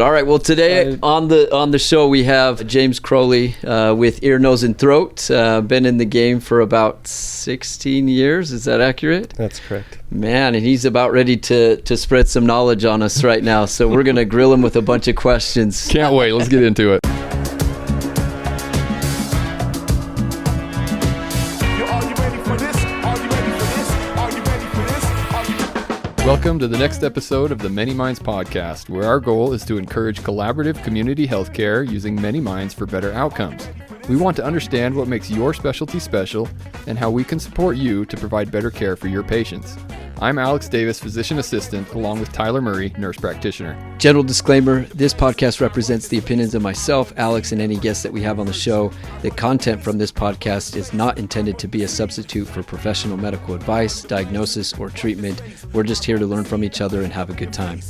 All right. Well, today on the show we have James Crawley with ear, nose, and throat. Been in the game for about 16 years. Is that accurate? That's correct. Man, and he's about ready to spread some knowledge on us right now. So we're gonna grill him with a bunch of questions. Can't wait. Let's get into it. Welcome to the next episode of the Many Minds podcast, where our goal is to encourage collaborative community healthcare using many minds for better outcomes. We want to understand what makes your specialty special and how we can support you to provide better care for your patients. I'm Alex Davis, physician assistant, along with Tyler Murray, nurse practitioner. General disclaimer, this podcast represents the opinions of myself, Alex, and any guests that we have on the show. The content from this podcast is not intended to be a substitute for professional medical advice, diagnosis, or treatment. We're just here to learn from each other and have a good time.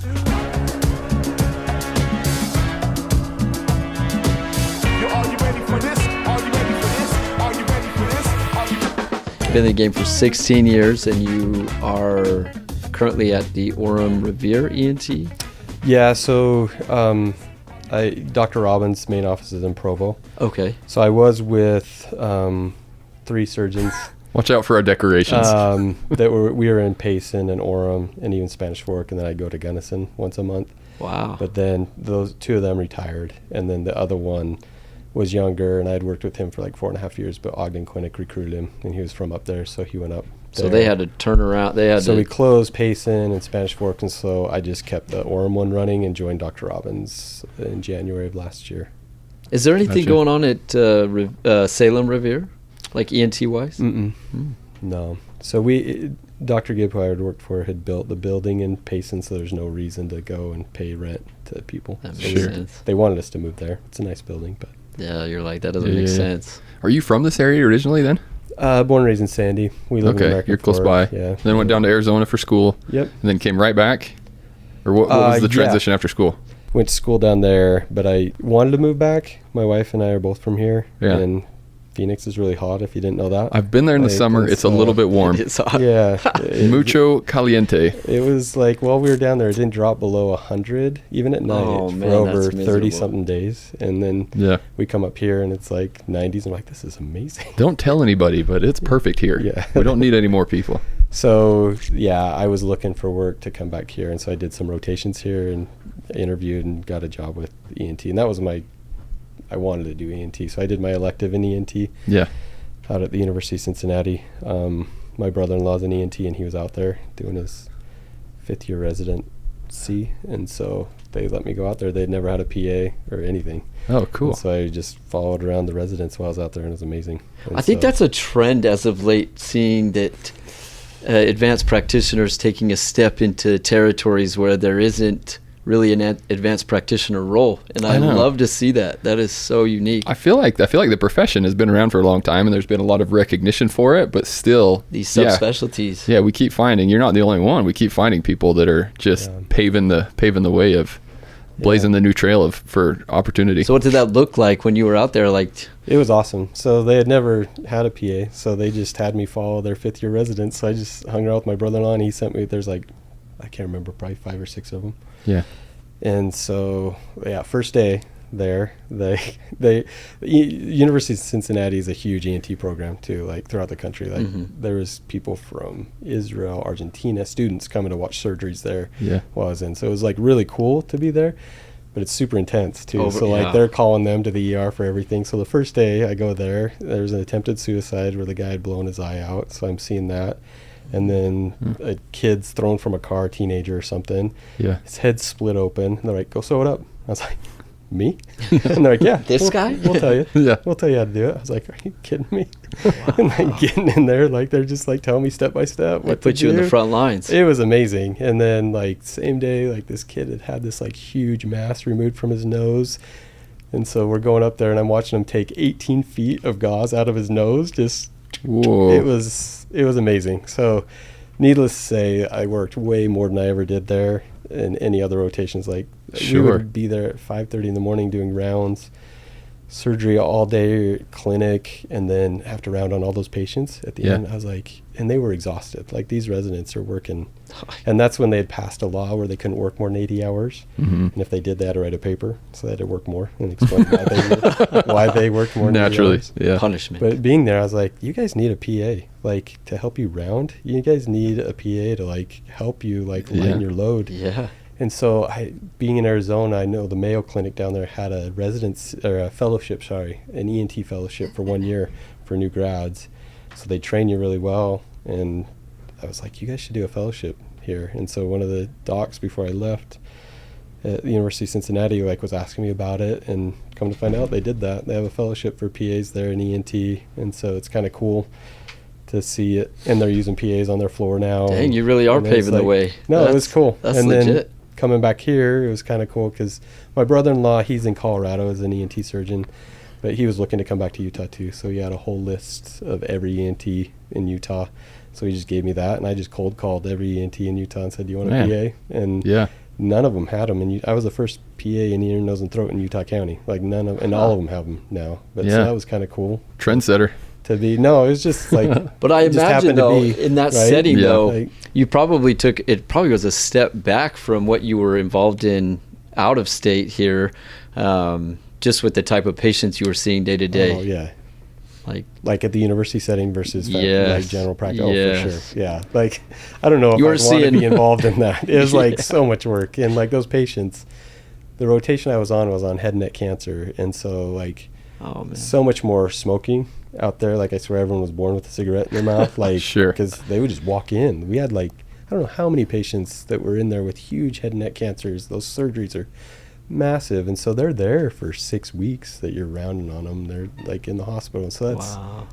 Been in the game for 16 years, and you are currently at the Orem Revere ENT. Yeah, so Dr. Robbins' main office is in Provo. Okay. So I was with 3 surgeons. Watch out for our decorations. We were in Payson and Orem and even Spanish Fork, and then I go to Gunnison once a month. Wow. But then those 2 of them retired, and then the other one was younger, and I'd worked with him for like 4.5 years, but Ogden Clinic recruited him, and he was from up there, so he went up there. So they had to turn around. We closed Payson and Spanish Fork, and so I just kept the Orem one running and joined Dr. Robbins in January of last year. Is there anything going on at Salem Revere, like ENT-wise? No. So Dr. Gibb, who I had worked for, had built the building in Payson, so there's no reason to go and pay rent to people. That makes sense. They wanted us to move there. It's a nice building, but... Yeah, you're like, that doesn't make sense. Are you from this area originally then? Born and raised in Sandy. We live in American you're close Fork. by. Yeah. Then went down to Arizona for school. Yep. And then came right back? Or what was the transition after school? Went to school down there, but I wanted to move back. My wife and I are both from here. Yeah. And Phoenix is really hot, if you didn't know that. I've been there in the summer. It's a little bit warm. It's hot. Yeah. Mucho caliente. It was like, while we were down there, it didn't drop below 100, even at night, for over 30-something days. And then we come up here, and it's like 90s. I'm like, this is amazing. Don't tell anybody, but it's perfect here. Yeah. We don't need any more people. So, I was looking for work to come back here, and so I did some rotations here and interviewed and got a job with ENT. And that was I wanted to do ENT, so I did my elective in ENT. Yeah. Out at the University of Cincinnati. My brother-in-law's an ENT, and he was out there doing his 5th-year residency, and so they let me go out there. They'd never had a PA or anything. Oh, cool. And so I just followed around the residents while I was out there, and it was amazing. And I think that's a trend as of late, seeing that advanced practitioners taking a step into territories where there isn't really an advanced practitioner role, and I love to see that. That is so unique. I feel like the profession has been around for a long time, and there's been a lot of recognition for it, but still these subspecialties. Yeah, we keep finding, you're not the only one. We keep finding people that are just paving the way of blazing the new trail for opportunity. So what did that look like when you were out there? It was awesome. So they had never had a PA, so they just had me follow their 5th-year residents. So I just hung around with my brother-in-law, and he sent me, there's I can't remember, probably 5 or 6 of them. Yeah. And so, first day there, the University of Cincinnati is a huge ENT program too, like throughout the country. There was people from Israel, Argentina, students coming to watch surgeries there while I was in. So it was really cool to be there, but it's super intense too. They're calling them to the ER for everything. So the first day I go there was an attempted suicide where the guy had blown his eye out. So I'm seeing that. And then a kid's thrown from a car, teenager or something. Yeah. His head's split open. And they're like, go sew it up. I was like, me? And they're like, yeah. Guy? We'll tell you. We'll tell you how to do it. I was like, are you kidding me? Wow. And then getting in there, they're just telling me step by step what to do. Put you in the front lines. It was amazing. And then same day, this kid had this huge mass removed from his nose. And so we're going up there, and I'm watching him take 18 feet of gauze out of his nose. Whoa. It was amazing. So needless to say, I worked way more than I ever did there in any other rotations. We would be there at 5:30 in the morning doing rounds, surgery all day, clinic, and then have to round on all those patients at the end. I was like, and they were exhausted. Like, these residents are working, and that's when they had passed a law where they couldn't work more than 80 hours. And if they did, they had to write a paper, so they had to work more and explain why they worked more than 80 hours. Punishment. But being there, I was like, you guys need a PA, like, to help you round. You guys need a PA to, like, help you, like, lighten your load. And so, being in Arizona, I know the Mayo Clinic down there had a fellowship, an ENT fellowship for 1 year for new grads. So they train you really well. And I was like, you guys should do a fellowship here. And so one of the docs before I left at the University of Cincinnati, like, was asking me about it, and come to find out they did that. They have a fellowship for PAs there in ENT. And so it's kind of cool to see it. And they're using PAs on their floor now. Dang, you really are paving the way. No, it was cool. That's and legit. Then coming back here, it was kind of cool because my brother-in-law, he's in Colorado as an ENT surgeon, but he was looking to come back to Utah too. So he had a whole list of every ENT in Utah. So he just gave me that, and I just cold called every ENT in Utah and said, "Do you want a PA?" And none of them had them. And I was the first PA in ear, nose, and throat in Utah County. Like, all of them have them now. But so that was kind of cool. Trendsetter. It was just like, but I imagine though, in that setting though, like, you probably probably was a step back from what you were involved in out of state here, just with the type of patients you were seeing day to day. Oh yeah. Like at the university setting versus like general practice. Oh, for sure. Yeah. Like, I don't know if I want to be involved in that. It was like so much work. And like those patients, the rotation I was on head and neck cancer. And so like, so much more smoking out there. Like, I swear everyone was born with a cigarette in their mouth. Like, because they would just walk in. We had like, I don't know how many patients that were in there with huge head and neck cancers. Those surgeries are massive, and so they're there for 6 weeks that you're rounding on them. They're like in the hospital, so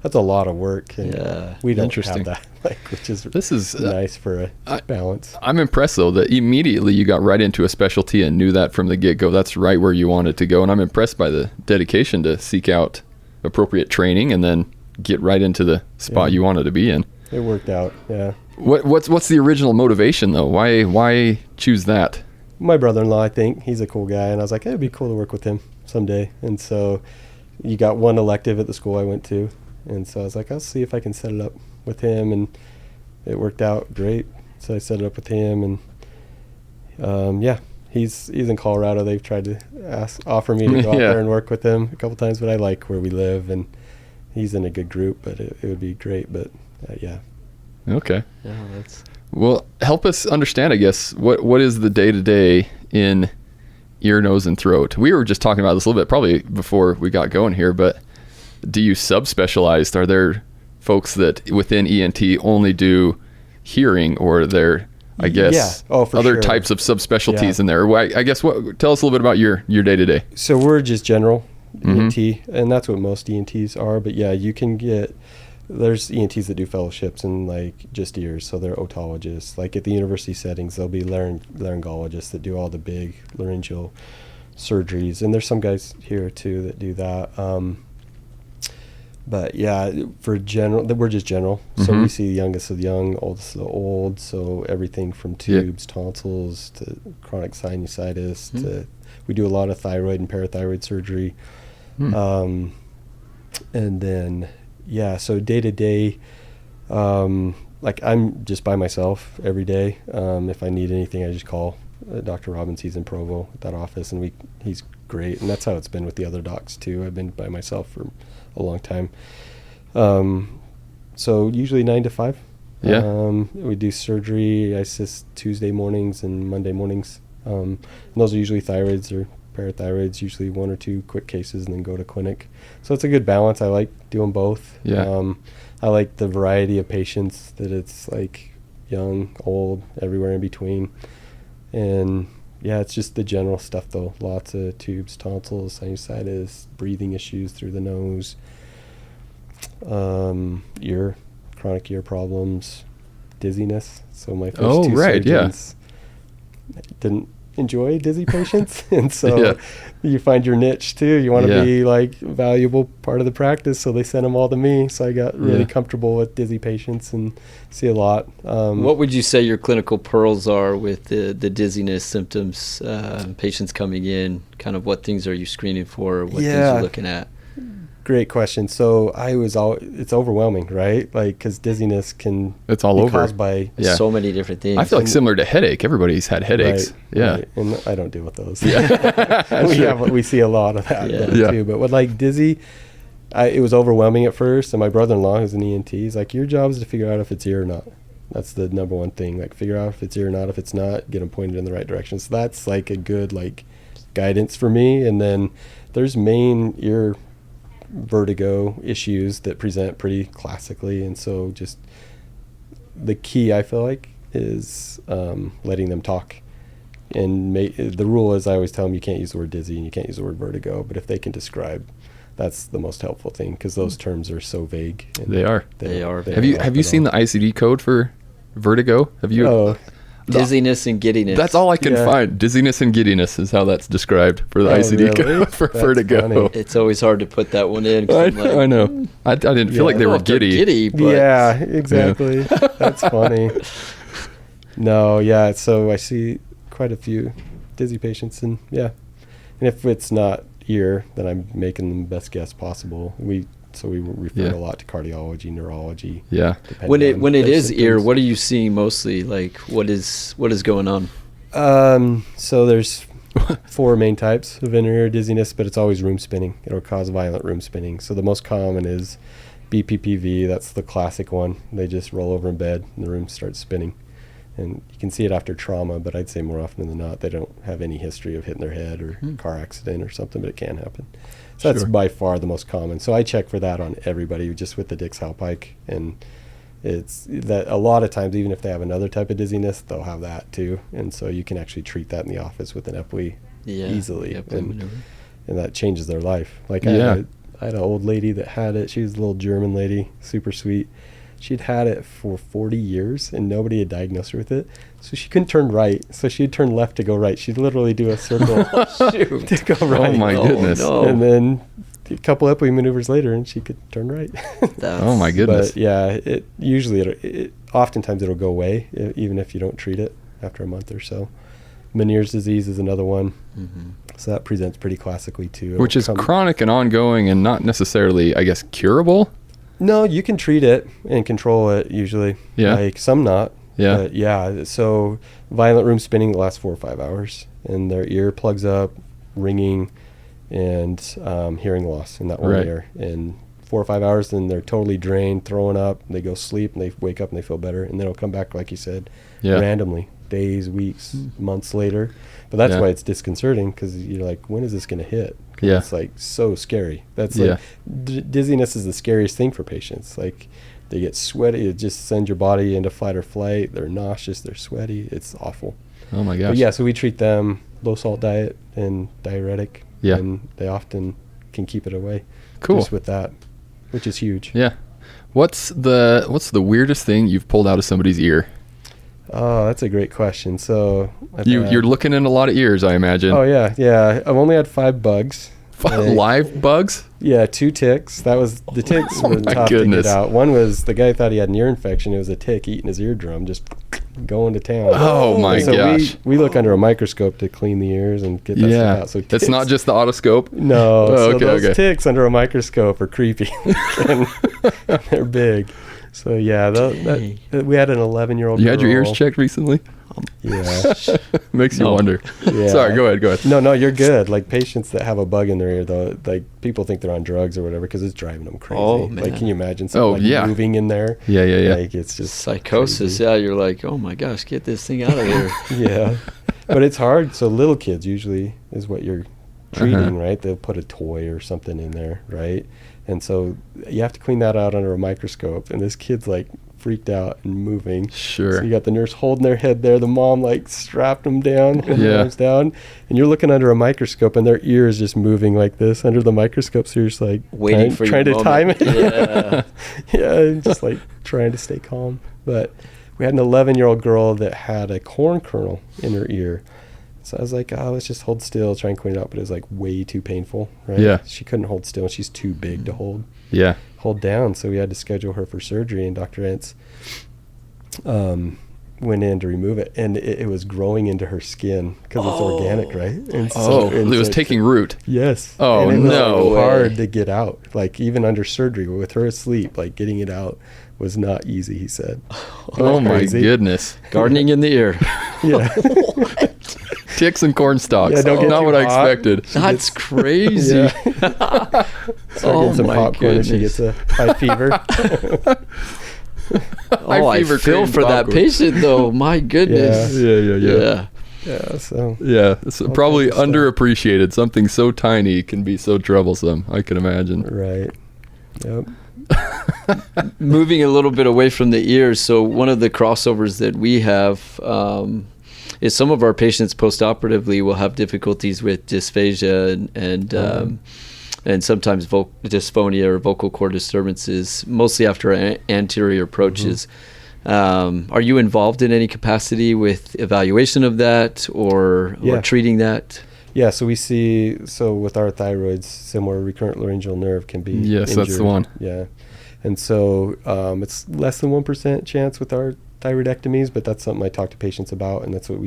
that's a lot of work, and we don't have that, like, which is nice for a balance. I'm impressed though that immediately you got right into a specialty and knew that from the get-go. That's right where you wanted to go, and I'm impressed by the dedication to seek out appropriate training and then get right into the spot you wanted to be in. It worked out. What's the original motivation though? Why choose that? My brother-in-law, I think, he's a cool guy, and I was like, hey, it'd be cool to work with him someday. And so you got one elective at the school I went to, and so I was like, I'll see if I can set it up with him, and it worked out great. So I set it up with him, and he's in Colorado. They've tried to offer me to go out there and work with him a couple times, but I like where we live, and he's in a good group, but it would be great. But Okay. Well, help us understand, I guess, what is the day-to-day in ear, nose, and throat? We were just talking about this a little bit probably before we got going here, but do you subspecialize? Are there folks that within ENT only do hearing, or are there, I guess, other types of subspecialties in there? I guess, tell us a little bit about your day-to-day. So we're just general ENT, and that's what most ENTs are, but you can there's ENTs that do fellowships in like just ears, so they're otologists. Like at the university settings, there'll be laryngologists that do all the big laryngeal surgeries, and there's some guys here too that do that. But for general, we're just general. So we see the youngest of the young, oldest of the old. So everything from tubes, tonsils, to chronic sinusitis, to we do a lot of thyroid and parathyroid surgery, and then. So day to day, like I'm just by myself every day. If I need anything, I just call Dr. Robbins. He's in Provo at that office, and he's great. And that's how it's been with the other docs too. I've been by myself for a long time. So usually 9 to 5. We do surgery. I assist Tuesday mornings and Monday mornings. And those are usually thyroids or parathyroids, usually 1 or 2 quick cases, and then go to clinic. So it's a good balance. I like doing both. I like the variety of patients, that it's like young, old, everywhere in between. And it's just the general stuff though. Lots of tubes, tonsils, sinusitis, breathing issues through the nose, chronic ear problems, dizziness. So my first 2 surgeons didn't enjoy dizzy patients. And so Yeah. you find your niche too. You want to Yeah. be like a valuable part of the practice. So they sent them all to me. So I got really Yeah. comfortable with dizzy patients and see a lot. What would you say your clinical pearls are with the dizziness symptoms, patients coming in? Kind of what things are you screening for? What things are you looking at? Great question. So it's overwhelming, right? Like, because dizziness can It's all be over. caused by Yeah. So many different things. I feel like similar to headache. Everybody's had headaches. Right, Yeah. right. And I don't deal with those. Yeah. we see a lot of that Yeah. though, Yeah. too. But with like dizzy, it was overwhelming at first. And my brother-in-law, who's an ENT, he's like, your job is to figure out if it's ear or not. That's the number one thing. Like, figure out if it's ear or not. If it's not, get them pointed in the right direction. So that's like a good like guidance for me. And then there's main ear vertigo issues that present pretty classically, and so just the key, I feel like, is letting them talk. And the rule is, I always tell them, you can't use the word dizzy and you can't use the word vertigo, but if they can describe, that's the most helpful thing, because those terms are so vague. And They are. They are. Have you seen the ICD code for vertigo? Have you? Oh, Dizziness and giddiness. That's all I can Yeah. find. Dizziness and giddiness is how that's described for the Oh, ICD really? code for That's vertigo. funny. It's always hard to put that one in. 'Cause I'm like, I know. I didn't feel like Yeah. they I don't know were if they're giddy. but yeah, exactly. That's funny. No, yeah. So I see quite a few dizzy patients, and and if it's not ear, then I'm making them the best guess possible. We refer Yeah. a lot to cardiology, neurology. Yeah. depending when on it their is ear, symptoms. what are you seeing mostly? Like what is going on? So there's 4 main types of inner ear dizziness, but it's always room spinning. It'll cause violent room spinning. So the most common is BPPV. That's the classic one. They just roll over in bed and the room starts spinning. And you can see it after trauma, but I'd say more often than not, they don't have any history of hitting their head or car accident or something, but it can happen. So that's Sure. by far the most common. So I check for that on everybody just with the Dix-Hallpike. And it's that a lot of times, even if they have another type of dizziness, they'll have that too. And so you can actually treat that in the office with an EPWI easily. Yep, And that changes their life. Like Yeah. I had an old lady that had it. She was a little German lady, super sweet. She'd had it for 40 years and nobody had diagnosed her with it. So she couldn't turn right. So she'd turn left to go right. She'd literally do a circle to go right. Oh my goodness. no. And then a couple EPWI maneuvers later and she could turn right. Oh my goodness. But yeah, oftentimes it'll go away even if you don't treat it after a month or so. Meniere's disease is another one. Mm-hmm. So that presents pretty classically too. Which is chronic and ongoing and not necessarily, I guess, curable. No, you can treat it and control it usually. Yeah. Like some not. Yeah. But yeah. So violent room spinning the last 4 or 5 hours, and their ear plugs up, ringing, and hearing loss in that one Right. ear. And 4 or 5 hours, then they're totally drained, throwing up. They go sleep, and they wake up and they feel better, and then it'll come back, like you said, Yeah. randomly, days, weeks, months later. But that's Yeah. why it's disconcerting, because you're like, when is this going to hit? 'Cause Yeah. it's like so scary. That's Yeah. like dizziness is the scariest thing for patients. Like they get sweaty. It just sends your body into fight or flight. They're nauseous. They're sweaty. It's awful. Oh my gosh. But yeah, so we treat them low salt diet and diuretic. Yeah. And they often can keep it away. Cool. Just with that, which is huge. Yeah. What's the weirdest thing you've pulled out of somebody's ear? Oh, that's a great question. So You're looking in a lot of ears, I imagine. Oh yeah. I've only had 5 bugs. Live bugs? Yeah, 2 ticks. That was the ticks Oh were my tough goodness. to get out. One was the guy thought he had an ear infection. It was a tick eating his eardrum, just going to town. Oh my so gosh. We look under a microscope to clean the ears and get that Yeah. stuff out. So It's ticks- not just the otoscope. No. Oh, so okay, those okay. ticks under a microscope are creepy. And they're big. So yeah, we had an 11-year-old. You had your ears girl. checked recently? Yeah. Makes you No. wonder. Yeah. Sorry, go ahead. No, you're good. Like patients that have a bug in their ear, though, like people think they're on drugs or whatever because it's driving them crazy. Oh, man. Like, can you imagine something yeah. moving in there? Yeah. Like it's just Psychosis. crazy. Yeah, you're like, oh my gosh, get this thing out of there. Yeah, but it's hard. So little kids usually is what you're treating, Uh-huh. right? They'll put a toy or something in there, right? And so you have to clean that out under a microscope. And this kid's like freaked out and moving. Sure. So you got the nurse holding their head there. The mom like strapped them down, holding their Yeah. arms down, and you're looking under a microscope, and their ear is just moving like this under the microscope. So you're just like Waiting for trying your to time moment. it. Yeah. Yeah, and just like trying to stay calm. But we had an 11-year-old girl that had a corn kernel in her ear. So I was like, oh, let's just hold still, try and clean it out. But it was like way too painful, right? Yeah. She couldn't hold still. She's too big to hold down. So we had to schedule her for surgery, and Dr. Entz went in to remove it, and it was growing into her skin because it's organic, right? And it was taking root. Yes. Oh, and it was no. hard to get out. Like even under surgery with her asleep, like getting it out was not easy, he said. Oh my goodness. Gardening in the ear. Yeah. Ticks and corn stalks. Yeah, don't get not too what I hot. expected. That's crazy. Yeah. So getting some my popcorn and she goodness. gets a high fever. I fever feel cream for that popcorn. patient though. My goodness. Yeah. Yeah, so Yeah, it's probably type of stuff. underappreciated. Something so tiny can be so troublesome. I can imagine. right. Yep. Moving a little bit away from the ears, so one of the crossovers that we have is some of our patients postoperatively will have difficulties with dysphagia and sometimes dysphonia or vocal cord disturbances, mostly after anterior approaches. Are you involved in any capacity with evaluation of that or treating that? Yeah, so we see, with our thyroids, similar recurrent laryngeal nerve can be Yes, that's the injured. one. Yeah. And so it's less than 1% chance with our thyroidectomies, but that's something I talk to patients about, and that's what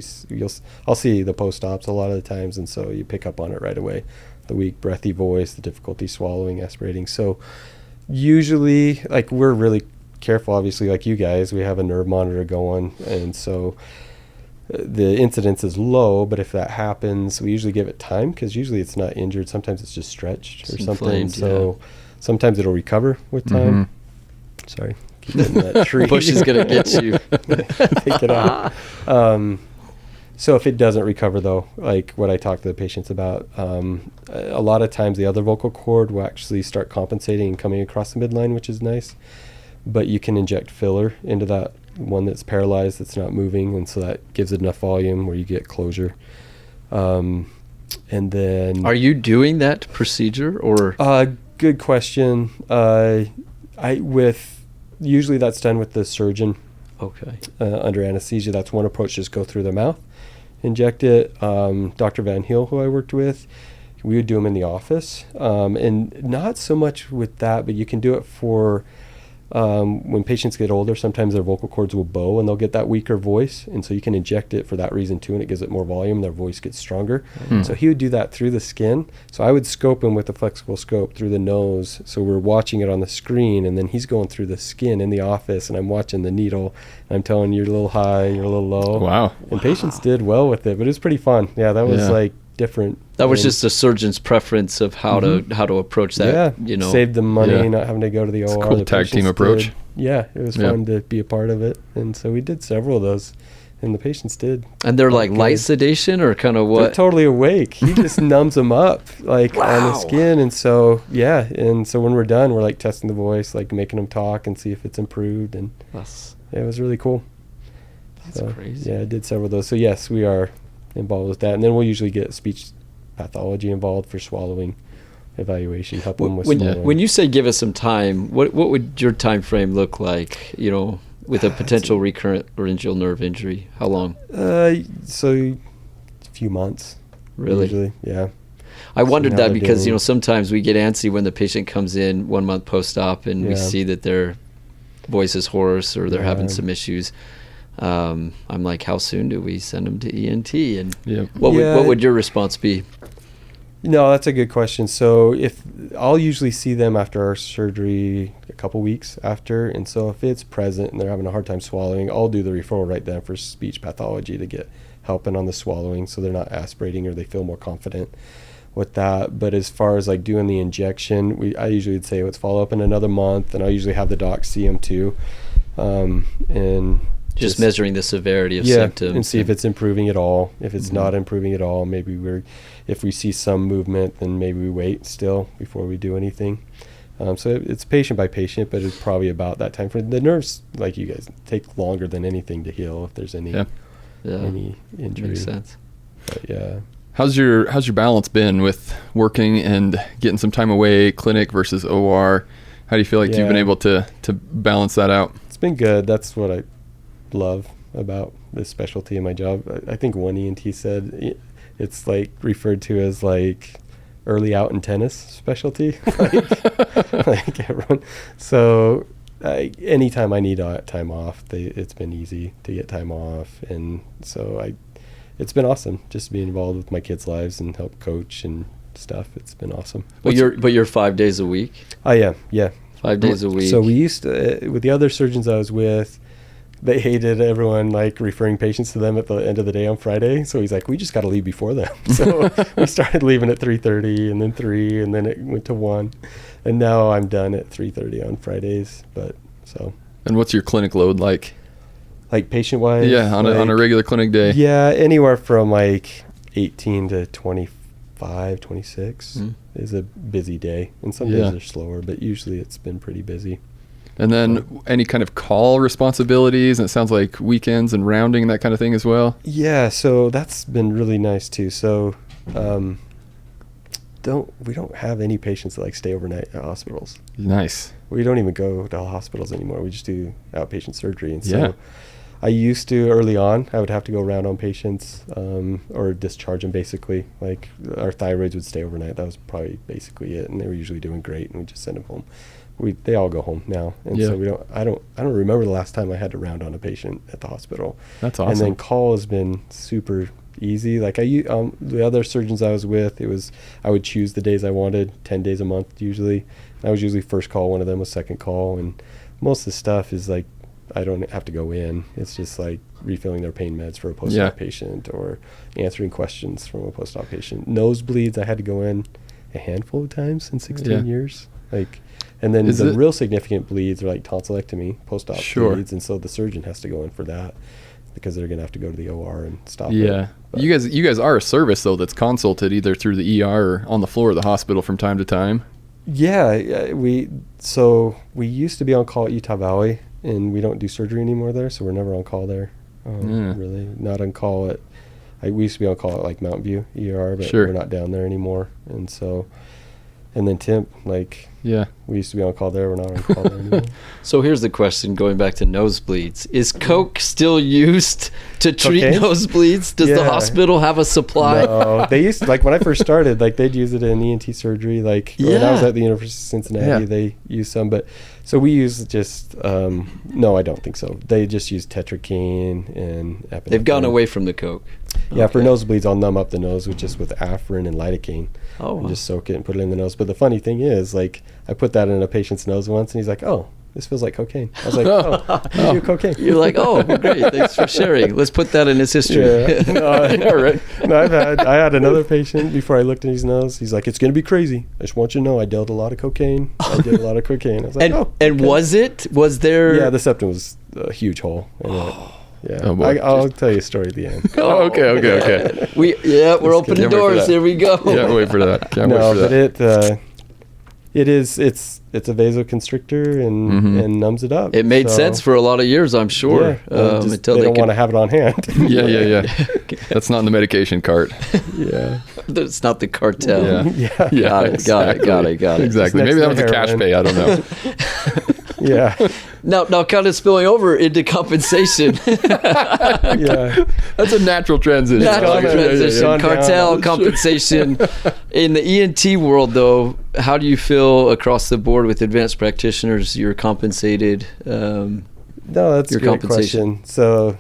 I'll see the post-ops a lot of the times, and so you pick up on it right away. The weak, breathy voice, the difficulty swallowing, aspirating. So usually, like, we're really careful, obviously, like you guys. We have a nerve monitor going, and so the incidence is low, but if that happens, we usually give it time because usually it's not injured. Sometimes it's just stretched or something. So sometimes it'll recover with time. Sorry, keep hitting that tree. Bush is going to get you. Take it out. So if it doesn't recover, though, like what I talk to the patients about, a lot of times the other vocal cord will actually start compensating and coming across the midline, which is nice. But you can inject filler into that one that's paralyzed, that's not moving, and so that gives it enough volume where you get closure. And then, are you doing that procedure or? Good question. Usually that's done with the surgeon. Okay. Under anesthesia. That's one approach. Just go through the mouth, inject it. Dr. Van Heel, who I worked with, we would do them in the office, and not so much with that, but you can do it for. When patients get older, sometimes their vocal cords will bow and they'll get that weaker voice, and so you can inject it for that reason too, and it gives it more volume, their voice gets stronger. So he would do that through the skin. So I would scope him with a flexible scope through the nose, so we're watching it on the screen, and then he's going through the skin in the office, and I'm watching the needle, and I'm telling you're a little high, you're a little low. Wow. And patients did well with it, but it was pretty fun. Yeah, that was like different. That was just the surgeon's preference of how to approach that. Yeah, saved them money, not having to go to the OR. Cool The tag team patients approach. did. Yeah, it was fun to be a part of it, and so we did several of those, and the patients did. And they're like light sedation or kind of what? They're totally awake. He just numbs them up like on the skin, and so when we're done, we're like testing the voice, like making them talk and see if it's improved, and it was really cool. That's crazy. Yeah, I did several of those. So yes, we are involved with that, and then we'll usually get speech pathology involved for swallowing evaluation, help them with swallowing. When you say give us some time, what would your time frame look like, with a potential recurrent laryngeal nerve injury? How long? So a few months. Really? Usually, yeah. I wondered that they're because, doing. Sometimes we get antsy when the patient comes in 1 month post-op and we see that their voice is hoarse or they're having some issues. I'm like, how soon do we send them to ENT? And what would your response be? No, that's a good question. So I'll usually see them after our surgery a couple weeks after, and so if it's present and they're having a hard time swallowing, I'll do the referral right then for speech pathology to get helping on the swallowing so they're not aspirating or they feel more confident with that. But as far as like doing the injection, I usually would say let's follow up in another month, and I usually have the doc see them too, and just measuring the severity of symptoms and see if it's improving at all. If it's not improving at all, maybe if we see some movement, then maybe we wait still before we do anything. So it's patient by patient, but it's probably about that time frame. The nerves, like you guys, take longer than anything to heal if there's any injury. Makes sense. But How's your balance been with working and getting some time away, clinic versus OR? How do you feel like you've been able to balance that out? It's been good. That's what I love about this specialty in my job. I think one ENT said it's like referred to as like early out in tennis specialty, like everyone. So anytime I need time off, it's been easy to get time off, and so it's been awesome just being involved with my kids' lives and help coach and stuff. It's been awesome. But you're 5 days a week? I am, yeah. 5 days a week. So we used to, with the other surgeons I was with, they hated everyone like referring patients to them at the end of the day on Friday. So he's like, we just got to leave before them. So we started leaving at 3:30 and then 3, and then it went to 1. And now I'm done at 3:30 on Fridays. And what's your clinic load like? Like patient-wise? Yeah, on a regular clinic day. Yeah, anywhere from like 18 to 25, 26 is a busy day. And some days are slower, but usually it's been pretty busy. And then any kind of call responsibilities, and it sounds like weekends and rounding and that kind of thing as well? Yeah, so that's been really nice too. So we don't have any patients that like stay overnight at hospitals. Nice. We don't even go to hospitals anymore. We just do outpatient surgery. And so I used to, early on, I would have to go around on patients or discharge them basically. Like our thyroids would stay overnight. That was probably basically it. And they were usually doing great, and we just send them home. They all go home now, and so I don't remember the last time I had to round on a patient at the hospital. That's awesome. And then call has been super easy. Like the other surgeons I was with, I would choose the days I wanted, 10 days a month usually. I was usually first call, one of them was second call, and most of the stuff is like I don't have to go in. It's just like refilling their pain meds for a post-op patient or answering questions from a post-op patient. Nosebleeds, I had to go in a handful of times in 16 years. And then the real significant bleeds are like tonsillectomy, post-op bleeds, and so the surgeon has to go in for that because they're going to have to go to the OR and stop it. But you guys are a service, though, that's consulted either through the ER or on the floor of the hospital from time to time? Yeah, we used to be on call at Utah Valley, and we don't do surgery anymore there, so we're never on call there. Really, not on call we used to be on call at like Mountain View ER, but we're not down there anymore. And so, and then Temp, we used to be on call there. We're not on call there anymore. So here's the question, going back to nosebleeds. Is Coke still used to treat nosebleeds? Does the hospital have a supply? No, they used to, like when I first started, like they'd use it in ENT surgery. Like when I was at the University of Cincinnati, they used some, but so we use just, no, I don't think so. They just use tetracaine and epinephrine. They've gone away from the Coke. Yeah, for nosebleeds, I'll numb up the nose with afrin and lidocaine. And just soak it and put it in the nose. But the funny thing is, like, I put that in a patient's nose once, and he's like, "Oh, this feels like cocaine." I was like, you do cocaine. You're like, "Oh, great, thanks for sharing. Let's put that in his history." I had another patient before I looked in his nose. He's like, "It's going to be crazy. I just want you to know I dealt a lot of cocaine. I did a lot of cocaine." I was like, and was there? Yeah, the septum was a huge hole. Yeah, I'll tell you a story at the end. Okay. We're opening doors. Here we go. Can't wait for that. But it's a vasoconstrictor and numbs it up. It made sense for a lot of years, I'm sure. Until they don't want to have it on hand. Yeah. That's not in the medication cart. It's not the cartel. Got it. Exactly. Maybe that was a cash pay. I don't know. Now kind of spilling over into compensation. That's a natural transition. Cartel compensation. In the ENT world, though, how do you feel across the board with advanced practitioners? You're compensated. No, that's a good question. So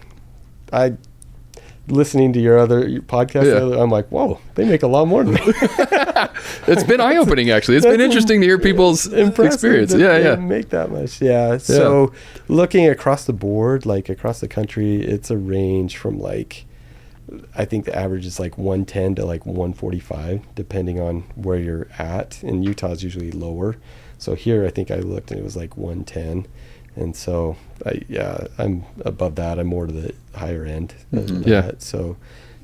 listening to your podcast, I'm like, whoa, they make a lot more than me. It's been eye-opening, actually. It's been interesting to hear people's experience. They make that much. So looking across the board, like across the country, it's a range from like, I think the average is like 110 to like 145, depending on where you're at. And Utah's usually lower. So here, I think I looked and it was like 110. And so, I'm above that. I'm more to the higher end than that. So,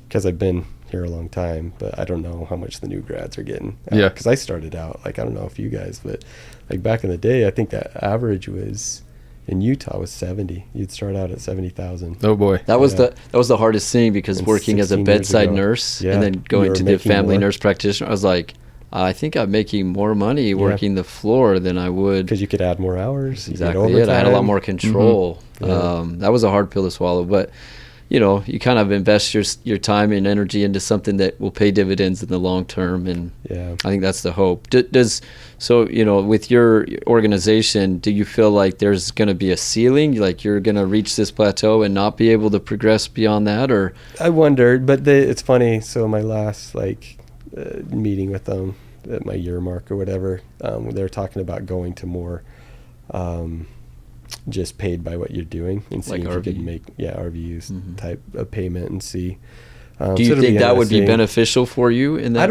because I've been here a long time, but I don't know how much the new grads are getting. Because I started out, like, I don't know if you guys, but like back in the day, I think that average was in Utah was 70. You'd start out at 70,000. Oh boy, that was the hardest thing, because working as a bedside nurse and then going to the family nurse practitioner, I was like, I think I'm making more money working the floor than I would. Because you could add more hours. Exactly. I had a lot more control. That was a hard pill to swallow. But you kind of invest your time and energy into something that will pay dividends in the long term. And I think that's the hope. With your organization, do you feel like there's going to be a ceiling, like you're going to reach this plateau and not be able to progress beyond that? Or I wondered, but it's funny. So my last meeting with them at my year mark or whatever, they were talking about going to more just paid by what you're doing and see if you could make RVUs type of payment and see. Do you think that would be beneficial for you in that? I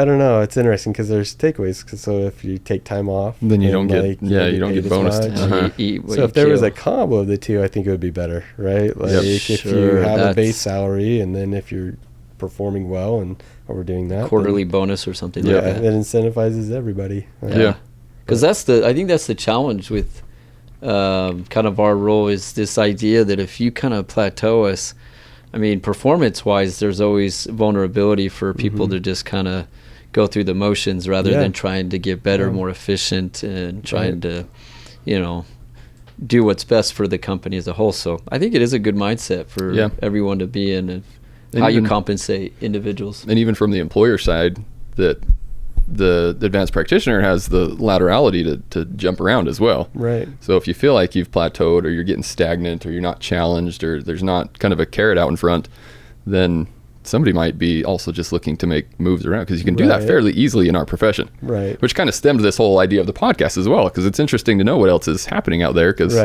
don't know. It's interesting because there's takeaways. So if you take time off, then you don't get you don't get bonused. So if there was a combo of the two, I think it would be better, right? Like if you have a base salary and then if you're performing well and overdoing that, quarterly bonus or something like that. That incentivizes everybody. Because I think that's the challenge with kind of our role, is this idea that if you kind of plateau us, I mean, performance-wise, there's always vulnerability for people to just kind of go through the motions rather than trying to get better, more efficient, and trying to, do what's best for the company as a whole. So I think it is a good mindset for everyone to be in, how you compensate individuals. And even from the employer side, that the advanced practitioner has the laterality to jump around as well. Right. So if you feel like you've plateaued or you're getting stagnant or you're not challenged or there's not kind of a carrot out in front, then somebody might be also just looking to make moves around, because you can do that fairly easily in our profession. Right. Which kind of stemmed this whole idea of the podcast as well, because it's interesting to know what else is happening out there, because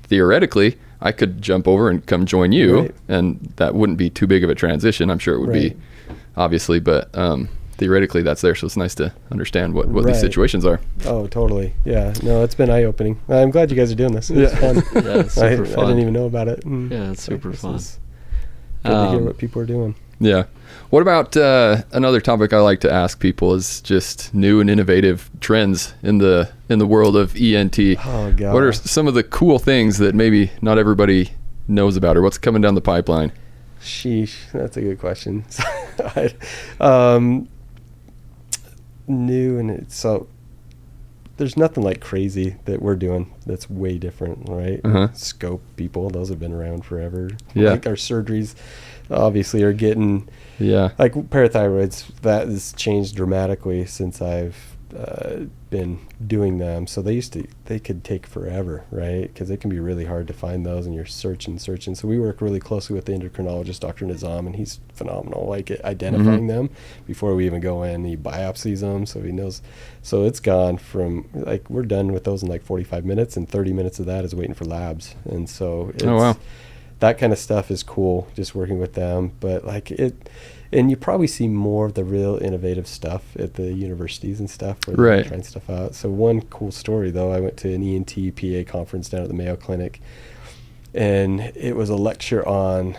theoretically I could jump over and come join you and that wouldn't be too big of a transition. I'm sure it would be, obviously, but theoretically that's there, so it's nice to understand what these situations are. Oh, totally. Yeah. No, it's been eye-opening. I'm glad you guys are doing this. It's fun. It's super fun. I didn't even know about it. It's super fun. Good to hear what people are doing. Yeah. What about another topic I like to ask people is just new and innovative trends in the world of ENT. Oh, God. What are some of the cool things that maybe not everybody knows about, or what's coming down the pipeline? Sheesh, that's a good question. New, and so there's nothing like crazy that we're doing that's way different, right? Scope people, those have been around forever. Like our surgeries obviously are getting like parathyroids, that has changed dramatically since I've been doing them. So they could take forever, right? Because it can be really hard to find those, and you're searching. So we work really closely with the endocrinologist, Dr. Nizam, and he's phenomenal, like at identifying them before we even go in. He biopsies them, so he knows. So it's gone from, like, we're done with those in like 45 minutes, and 30 minutes of that is waiting for labs. And so it's, that kind of stuff is cool, just working with them. But like and you probably see more of the real innovative stuff at the universities and stuff, where they're trying stuff out. So one cool story, though, I went to an ENT PA conference down at the Mayo Clinic, and it was a lecture on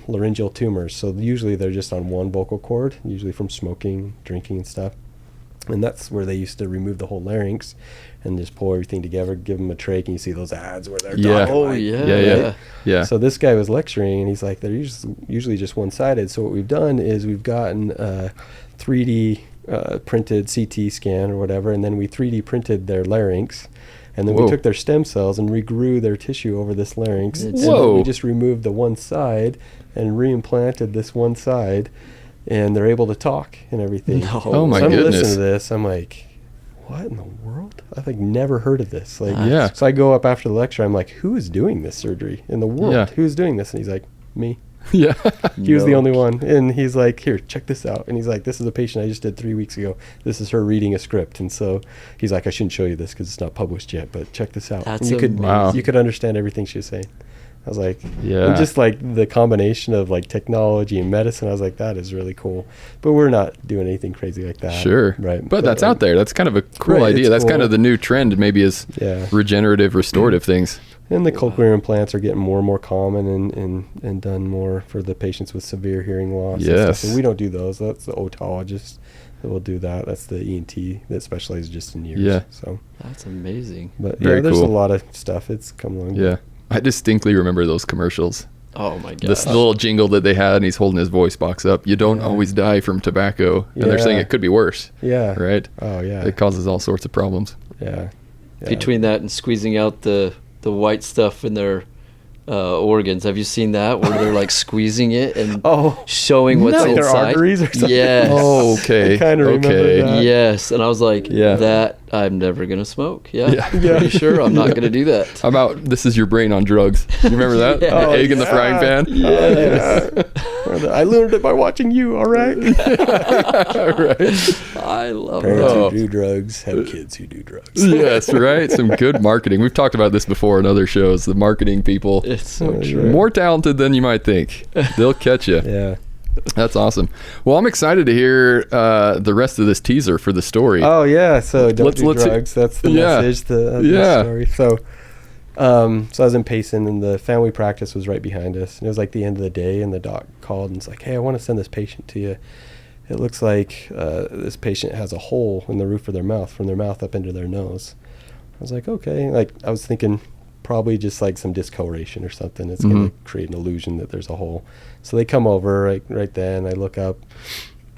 laryngeal tumors. So usually they're just on one vocal cord, usually from smoking, drinking and stuff. And that's where they used to remove the whole larynx and just pull everything together, give them a trach, and you see those ads where they're talking. So this guy was lecturing, and he's like, they're usually just one-sided. So what we've done is we've gotten a 3D printed CT scan or whatever, and then we 3D printed their larynx, and then we took their stem cells and regrew their tissue over this larynx. And then we just removed the one side and reimplanted this one side, and they're able to talk and everything. Oh my goodness. I'm listening to this, I'm like, what in the world? I've like never heard of this. Like, so I go up after the lecture, I'm like, who is doing this surgery in the world? Who's doing this? And he's like, me. He was the only one. And he's like, here, check this out. And he's like, this is a patient I just did 3 weeks ago. This is her reading a script. And so he's like, I shouldn't show you this because it's not published yet, but check this out. That's amazing. You could understand everything she was saying. I was like, and just like the combination of like technology and medicine, I was like, that is really cool. But we're not doing anything crazy like that. Sure. Right. But that's out there. That's kind of a cool idea. That's kind of the new trend, maybe, is regenerative, restorative things. And the cochlear implants are getting more and more common and done more for the patients with severe hearing loss. Yes. And we don't do those. That's the otologist that will do that. That's the ENT that specializes just in ears. Yeah. So that's amazing. But there's a lot of stuff. It's come along. Yeah. I distinctly remember those commercials. Oh my god! This little jingle that they had, and he's holding his voice box up. You don't always die from tobacco, and they're saying it could be worse. Yeah. Right. Oh yeah. It causes all sorts of problems. Yeah. Between that and squeezing out the white stuff in their organs. Have you seen that where they're like squeezing it and Oh, showing what's like their inside? arteries or something. Yes. Oh, okay. I kind of remember that. Yes. And I was like, Yeah. that I'm never gonna smoke. Yeah. Yeah. Pretty sure I'm not gonna do that. How about this is your brain on drugs? You remember that? Yeah. The egg in the frying pan? Yes. I learned it by watching you, all right? Right. I love Parents that. who do drugs have kids who do drugs. Yes, right. Some good marketing. We've talked about this before in other shows. The marketing people, It's so Oh, true. yeah. more talented than you might think. They'll catch you. Yeah. That's awesome. Well, I'm excited to hear the rest of this teaser for the story. Oh, yeah. So don't Let's- do let's- drugs. That's the yeah. message of the Yeah. story. So I was in Payson, and the family practice was right behind us. And it was like the end of the day, and the doc called and was like, hey, I want to send this patient to you. It looks like this patient has a hole in the roof of their mouth, from their mouth up into their nose. I was like, okay. Like, I was thinking probably just like some discoloration or something. It's going to create an illusion that there's a hole. So they come over right then. I look up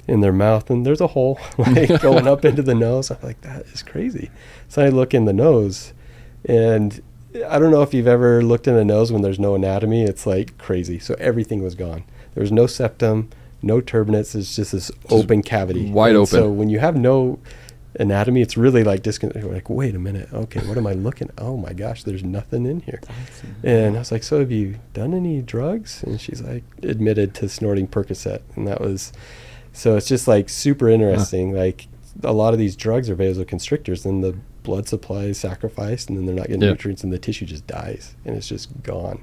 in their mouth, and there's a hole like going up into the nose. I'm like, that is crazy. So I look in the nose, and I don't know if you've ever looked in the nose when there's no anatomy. It's like crazy. So everything was gone. There was no septum, no turbinates. It's just this open cavity. wide And open. So when you have no anatomy, it's really like you're like, wait a minute. Okay, what am I looking? Oh my gosh, there's nothing in here. And I was like, so have you done any drugs? And she's like, admitted to snorting Percocet. And that was, so it's just like super interesting. Like a lot of these drugs are vasoconstrictors, and the blood supply is sacrificed, and then they're not getting nutrients, and the tissue just dies, and it's just gone.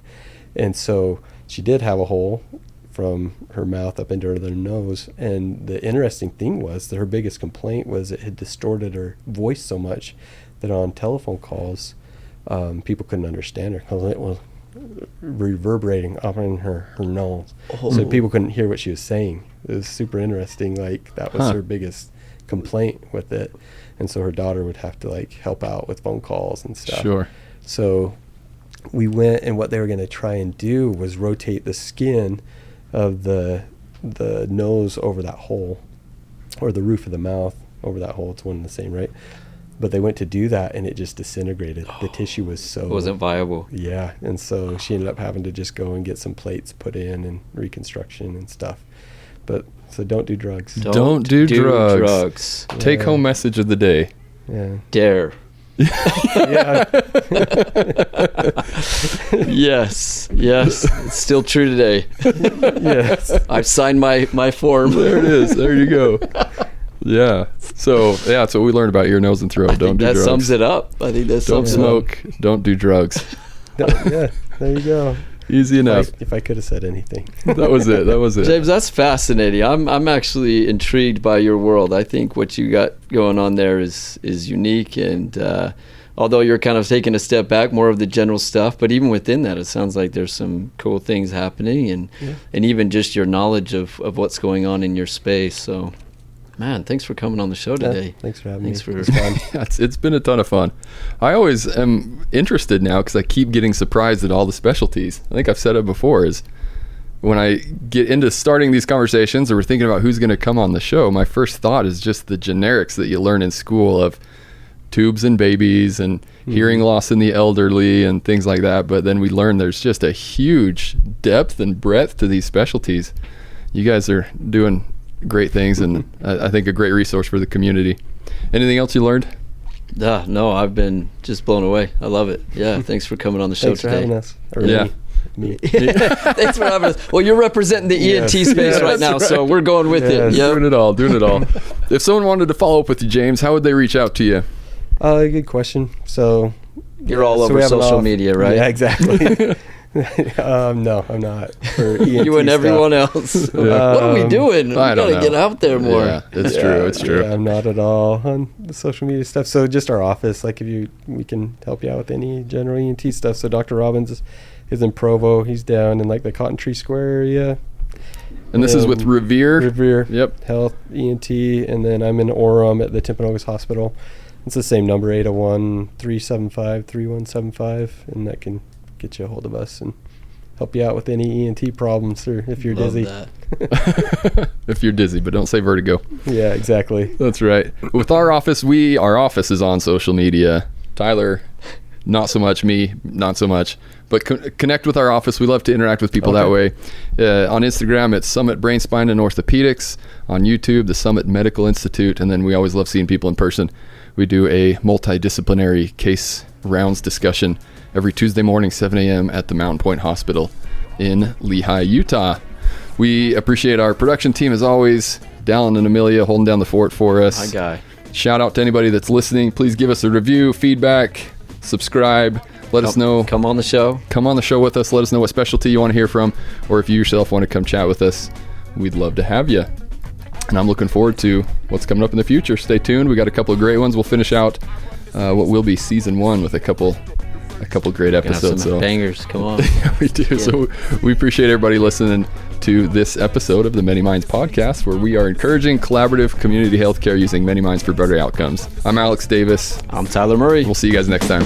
And so she did have a hole from her mouth up into her nose, and the interesting thing was that her biggest complaint was it had distorted her voice so much that on telephone calls people couldn't understand her because it was reverberating up in her nose. So people couldn't hear what she was saying. It was super interesting. Like that was her biggest complaint with it. And so her daughter would have to like help out with phone calls and stuff. Sure. So we went, and what they were going to try and do was rotate the skin of the nose over that hole, or the roof of the mouth over that hole. It's one and the same, right? But they went to do that, and it just disintegrated. The tissue was so... It wasn't viable. Yeah, and so she ended up having to just go and get some plates put in and reconstruction and stuff. But so don't do drugs. Don't do drugs. Take home message of the day. Yeah. Dare. Yeah. Yes. It's still true today. Yes. I've signed my form. There it is. There you go. Yeah. So that's what we learned about ear, nose, and throat. Don't do that drugs. sums it up. I think that Don't sums it up. smoke. Don't do drugs. Yeah, there you go. Easy enough. If I could have said anything. That was it. James, that's fascinating. I'm actually intrigued by your world. I think what you got going on there is unique, and although you're kind of taking a step back, more of the general stuff, but even within that, it sounds like there's some cool things happening, and even just your knowledge of what's going on in your space. So, man, thanks for coming on the show today. Thanks for having me. Thanks for It's fun. It's been a ton of fun. I always am interested now because I keep getting surprised at all the specialties. I think I've said it before, is when I get into starting these conversations or we're thinking about who's going to come on the show, my first thought is just the generics that you learn in school of tubes and babies and hearing loss in the elderly and things like that. But then we learn there's just a huge depth and breadth to these specialties. You guys are doing great things, and I think a great resource for the community. Anything else you learned? No, I've been just blown away. I love it. Yeah, thanks for coming on the show Thanks for today. having us. Or Yeah. Me. Thanks for having us. Well, you're representing the ENT Yes. space Yes, right now, that's so we're going with Yes. it. Yep. Doing it all. If someone wanted to follow up with you, James, how would they reach out to you? Good question. So You're all so over we have an social off- media, right? Yeah, exactly. No, I'm not. For ENT You and stuff. everyone else. What are we doing? We I don't gotta know. get out there more. Yeah, it's true. It's true. Yeah, I'm not at all on the social media stuff. So just our office, like we can help you out with any general ENT stuff. So Dr. Robbins is in Provo. He's down in like the Cotton Tree Square area. And this is with Revere. Revere Yep. Health ENT, and then I'm in Orem at the Timpanogos Hospital. It's the same number, 801-375-3175, and that can get you a hold of us and help you out with any ENT problems, or if you're Love dizzy. that. If you're dizzy, but don't say vertigo. Yeah, exactly. That's right. With our office is on social media. Tyler not so much. Me, not so much. But connect with our office. We love to interact with people that way. On Instagram, it's Summit Brain, Spine, and Orthopedics. On YouTube, the Summit Medical Institute. And then we always love seeing people in person. We do a multidisciplinary case rounds discussion every Tuesday morning, 7 a.m. at the Mountain Point Hospital in Lehi, Utah. We appreciate our production team as always. Dallin and Amelia holding down the fort for us. My guy. Shout out to anybody that's listening. Please give us a review, feedback, subscribe. Let us know. Come on the show. Come on the show with us. Let us know what specialty you want to hear from, or if you yourself want to come chat with us. We'd love to have you. And I'm looking forward to what's coming up in the future. Stay tuned. We got a couple of great ones. We'll finish out what will be season 1 with a couple great episodes. Some bangers. Come on. Yeah, we do. Yeah. So we appreciate everybody listening to this episode of the Many Minds podcast, where we are encouraging collaborative community healthcare using many minds for better outcomes. I'm Alex Davis. I'm Tyler Murray. We'll see you guys next time.